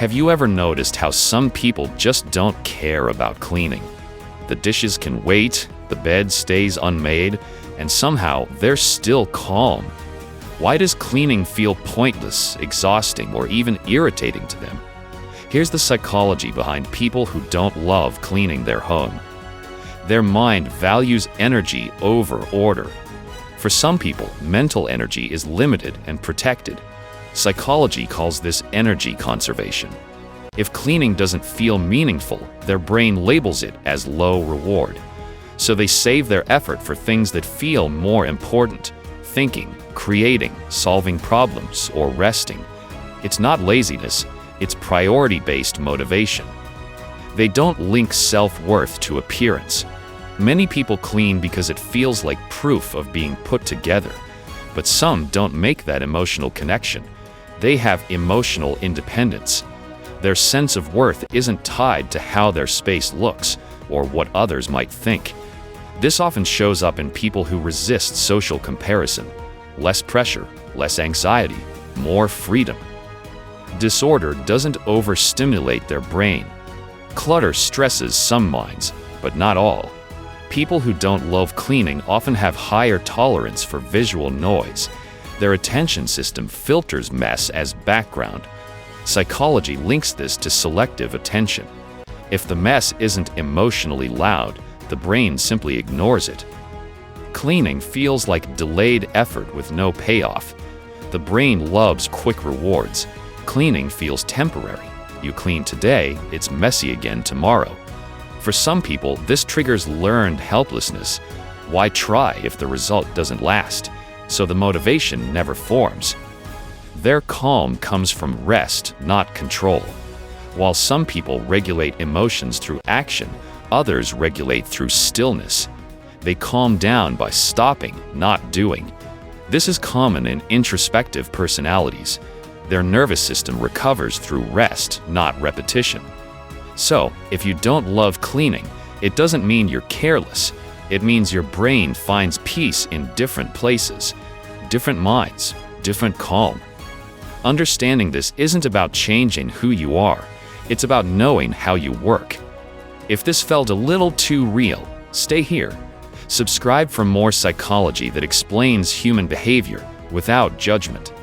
Have you ever noticed how some people just don't care about cleaning? The dishes can wait, the bed stays unmade, and somehow they're still calm. Why does cleaning feel pointless, exhausting, or even irritating to them? Here's the psychology behind people who don't love cleaning their home. Their mind values energy over order. For some people, mental energy is limited and protected. Psychology calls this energy conservation. If cleaning doesn't feel meaningful, their brain labels it as low reward. So they save their effort for things that feel more important: thinking, creating, solving problems, or resting. It's not laziness, it's priority-based motivation. They don't link self-worth to appearance. Many people clean because it feels like proof of being put together, but some don't make that emotional connection. They have emotional independence. Their sense of worth isn't tied to how their space looks or what others might think. This often shows up in people who resist social comparison. Less pressure, less anxiety, more freedom. Disorder doesn't overstimulate their brain. Clutter stresses some minds, but not all. People who don't love cleaning often have higher tolerance for visual noise. Their attention system filters mess as background. Psychology links this to selective attention. If the mess isn't emotionally loud, the brain simply ignores it. Cleaning feels like delayed effort with no payoff. The brain loves quick rewards. Cleaning feels temporary. You clean today, it's messy again tomorrow. For some people, this triggers learned helplessness. Why try if the result doesn't last? So the motivation never forms. Their calm comes from rest, not control. While some people regulate emotions through action, others regulate through stillness. They calm down by stopping, not doing. This is common in introspective personalities. Their nervous system recovers through rest, not repetition. So, if you don't love cleaning, it doesn't mean you're careless. It means your brain finds peace in different places, different minds, different calm. Understanding this isn't about changing who you are. It's about knowing how you work. If this felt a little too real, stay here. Subscribe for more psychology that explains human behavior without judgment.